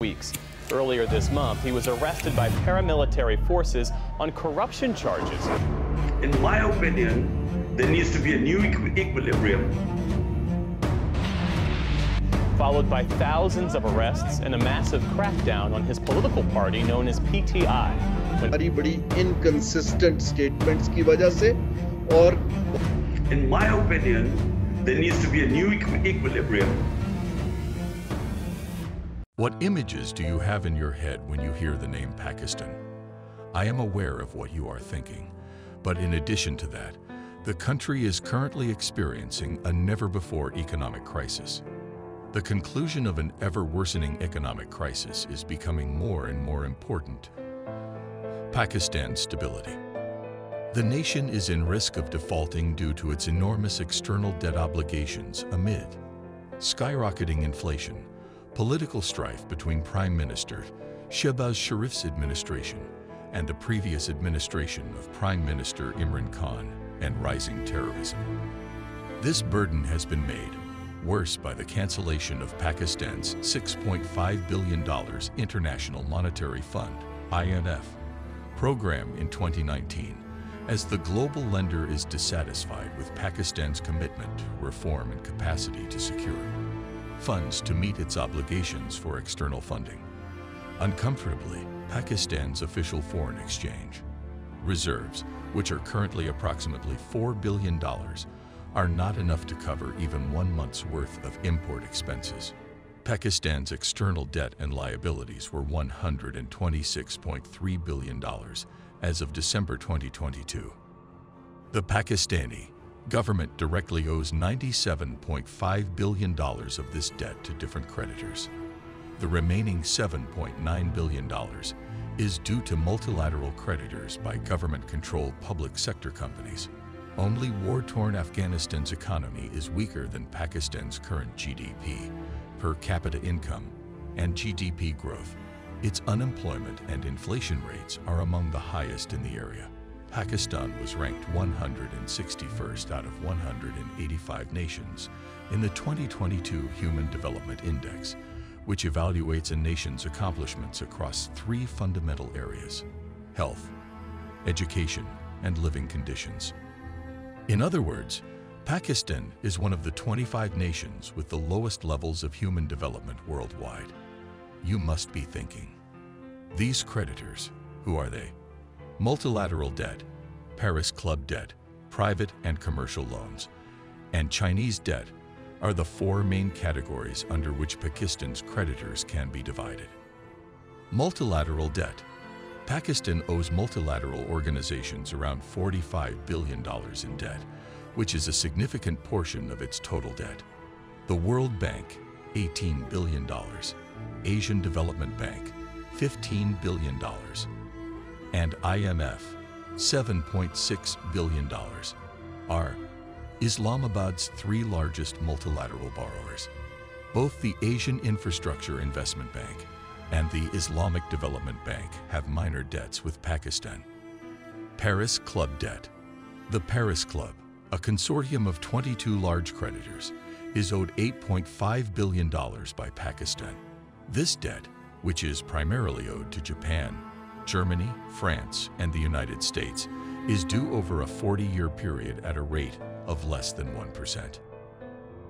weeks. Earlier this month, he was arrested by paramilitary forces on corruption charges. In my opinion, there needs to be a new equilibrium. Followed by thousands of arrests and a massive crackdown on his political party known as PTI. बड़ी inconsistent statements की वजह से और In my opinion, there needs to be a new equilibrium. What images do you have in your head when you hear the name Pakistan? I am aware of what you are thinking, but in addition to that, the country is currently experiencing a never-before economic crisis. The conclusion of an ever-worsening economic crisis is becoming more and more important. Pakistan's stability. The nation is in risk of defaulting due to its enormous external debt obligations amid skyrocketing inflation, political strife between Prime Minister Shehbaz Sharif's administration and the previous administration of Prime Minister Imran Khan, and rising terrorism. This burden has been made worse by the cancellation of Pakistan's $6.5 billion International Monetary Fund (IMF) program in 2019, as the global lender is dissatisfied with Pakistan's commitment to reform and capacity to secure funds to meet its obligations for external funding. Uncomfortably, Pakistan's official foreign exchange reserves, which are currently approximately $4 billion, are not enough to cover even 1 month's worth of import expenses. Pakistan's external debt and liabilities were $126.3 billion as of December 2022. The Pakistani government directly owes $97.5 billion of this debt to different creditors. The remaining $7.9 billion is due to multilateral creditors by government-controlled public sector companies. Only war-torn Afghanistan's economy is weaker than Pakistan's current GDP, per capita income, and GDP growth. Its unemployment and inflation rates are among the highest in the area. Pakistan was ranked 161st out of 185 nations in the 2022 Human Development Index, which evaluates a nation's accomplishments across 3 fundamental areas: health, education, and living conditions. In other words, Pakistan is one of the 25 nations with the lowest levels of human development worldwide. You must be thinking, these creditors, who are they? Multilateral debt, Paris Club debt, private and commercial loans, and Chinese debt are the 4 main categories under which Pakistan's creditors can be divided. Multilateral debt. Pakistan owes multilateral organizations around $45 billion in debt, which is a significant portion of its total debt. The World Bank, $18 billion, Asian Development Bank, $15 billion, and IMF, $7.6 billion, are Islamabad's 3 largest multilateral borrowers. Both the Asian Infrastructure Investment Bank and the Islamic Development Bank have minor debts with Pakistan. Paris Club debt. The Paris Club, a consortium of 22 large creditors, is owed $8.5 billion by Pakistan. This debt, which is primarily owed to Japan, Germany, France, and the United States, is due over a 40-year period at a rate of less than 1%.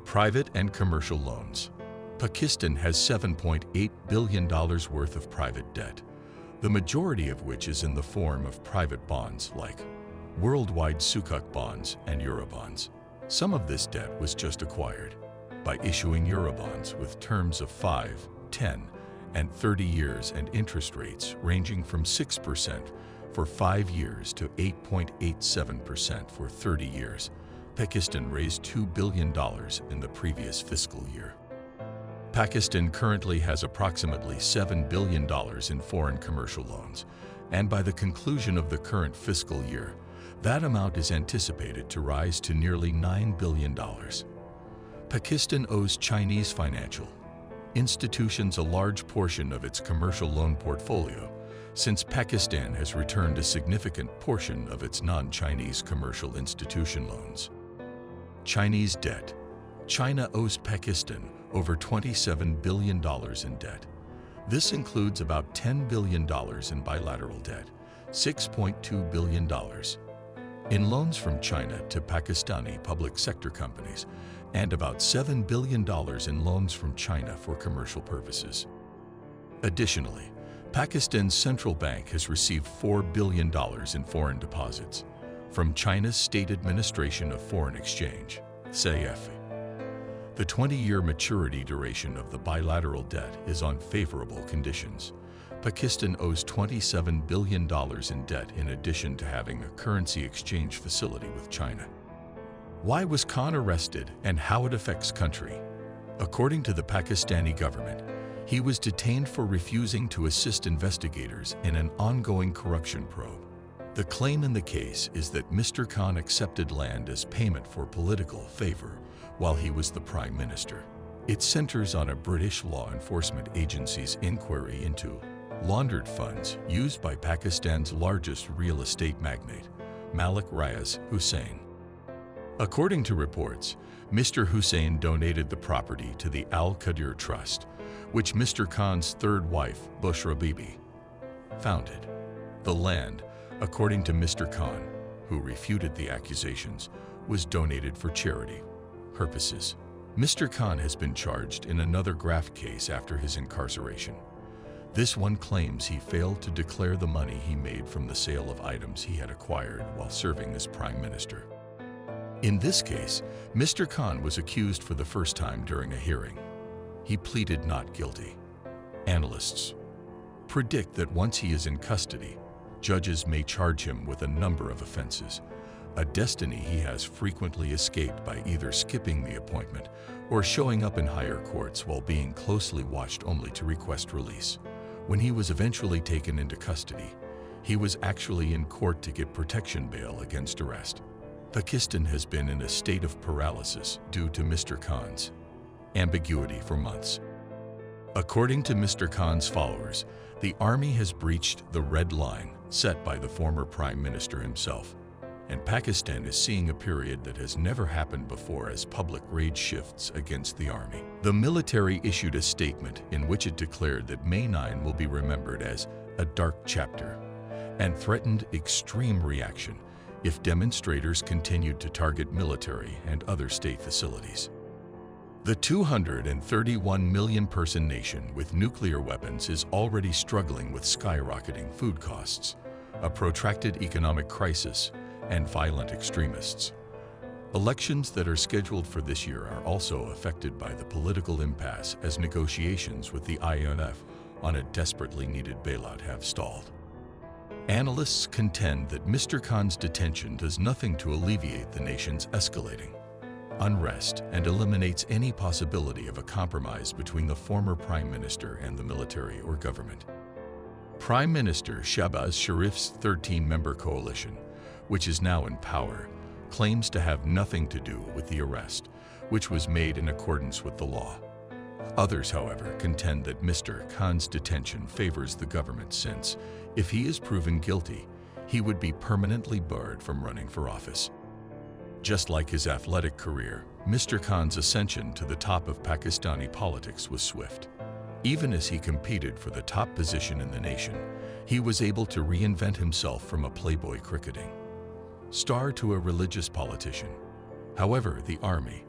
Private and commercial loans. Pakistan has $7.8 billion worth of private debt, the majority of which is in the form of private bonds like worldwide Sukuk bonds and Eurobonds. Some of this debt was just acquired by issuing Eurobonds with terms of 5, 10, and 30 years and interest rates ranging from 6% for 5 years to 8.87% for 30 years. Pakistan raised $2 billion in the previous fiscal year. Pakistan currently has approximately $7 billion in foreign commercial loans, and by the conclusion of the current fiscal year, that amount is anticipated to rise to nearly $9 billion. Pakistan owes Chinese financial institutions a large portion of its commercial loan portfolio, since Pakistan has returned a significant portion of its non-Chinese commercial institution loans. Chinese debt. China owes Pakistan over $27 billion in debt. This includes about $10 billion in bilateral debt, $6.2 billion in loans from China to Pakistani public sector companies, and about $7 billion in loans from China for commercial purposes. Additionally, Pakistan's central bank has received $4 billion in foreign deposits from China's State Administration of Foreign Exchange, SAFE. The 20-year maturity duration of the bilateral debt is on favorable conditions. Pakistan owes $27 billion in debt in addition to having a currency exchange facility with China. Why was Khan arrested and how it affects country? According to the Pakistani government, he was detained for refusing to assist investigators in an ongoing corruption probe. The claim in the case is that Mr. Khan accepted land as payment for political favor while he was the Prime Minister. It centers on a British law enforcement agency's inquiry into laundered funds used by Pakistan's largest real estate magnate, Malik Riaz Hussain. According to reports, Mr. Hussain donated the property to the Al-Qadir Trust, which Mr. Khan's third wife, Bushra Bibi, founded. The land, according to Mr. Khan, who refuted the accusations, was donated for charity purposes. Mr. Khan has been charged in another graft case after his incarceration. This one claims he failed to declare the money he made from the sale of items he had acquired while serving as Prime Minister. In this case, Mr. Khan was accused for the first time during a hearing. He pleaded not guilty. Analysts predict that once he is in custody, judges may charge him with a number of offenses, a destiny he has frequently escaped by either skipping the appointment or showing up in higher courts while being closely watched only to request release. When he was eventually taken into custody, he was actually in court to get protection bail against arrest. Pakistan has been in a state of paralysis due to Mr. Khan's ambiguity for months. According to Mr. Khan's followers, the army has breached the red line set by the former Prime Minister himself, and Pakistan is seeing a period that has never happened before as public rage shifts against the army. The military issued a statement in which it declared that May 9 will be remembered as a dark chapter and threatened extreme reaction if demonstrators continued to target military and other state facilities. The 231 million-person nation with nuclear weapons is already struggling with skyrocketing food costs, a protracted economic crisis, and violent extremists. Elections that are scheduled for this year are also affected by the political impasse as negotiations with the IMF on a desperately needed bailout have stalled. Analysts contend that Mr. Khan's detention does nothing to alleviate the nation's escalating unrest and eliminates any possibility of a compromise between the former Prime Minister and the military or government. Prime Minister Shahbaz Sharif's 13-member coalition, which is now in power, claims to have nothing to do with the arrest, which was made in accordance with the law. Others, however, contend that Mr. Khan's detention favors the government since, if he is proven guilty, he would be permanently barred from running for office. Just like his athletic career, Mr. Khan's ascension to the top of Pakistani politics was swift. Even as he competed for the top position in the nation, he was able to reinvent himself from a playboy cricketing star to a religious politician. However, the army,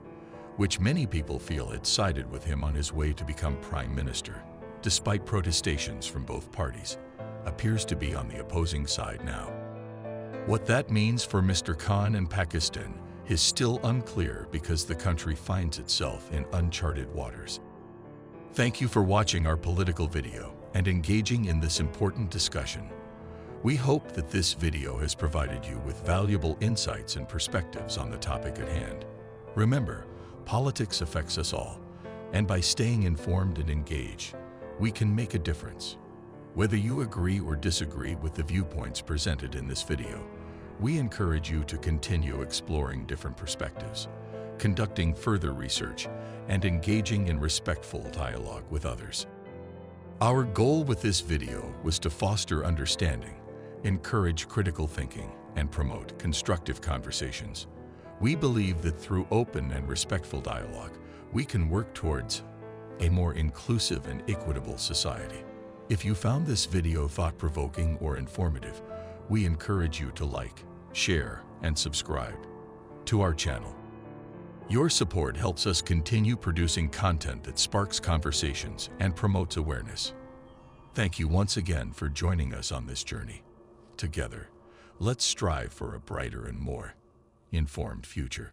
which many people feel had sided with him on his way to become Prime Minister, despite protestations from both parties, appears to be on the opposing side now. What that means for Mr. Khan and Pakistan is still unclear because the country finds itself in uncharted waters. Thank you for watching our political video and engaging in this important discussion. We hope that this video has provided you with valuable insights and perspectives on the topic at hand. Remember, politics affects us all, and by staying informed and engaged, we can make a difference. Whether you agree or disagree with the viewpoints presented in this video, we encourage you to continue exploring different perspectives, conducting further research, and engaging in respectful dialogue with others. Our goal with this video was to foster understanding, encourage critical thinking, and promote constructive conversations. We believe that through open and respectful dialogue, we can work towards a more inclusive and equitable society. If you found this video thought-provoking or informative, we encourage you to like, share, and subscribe to our channel. Your support helps us continue producing content that sparks conversations and promotes awareness. Thank you once again for joining us on this journey. Together, let's strive for a brighter and more informed future.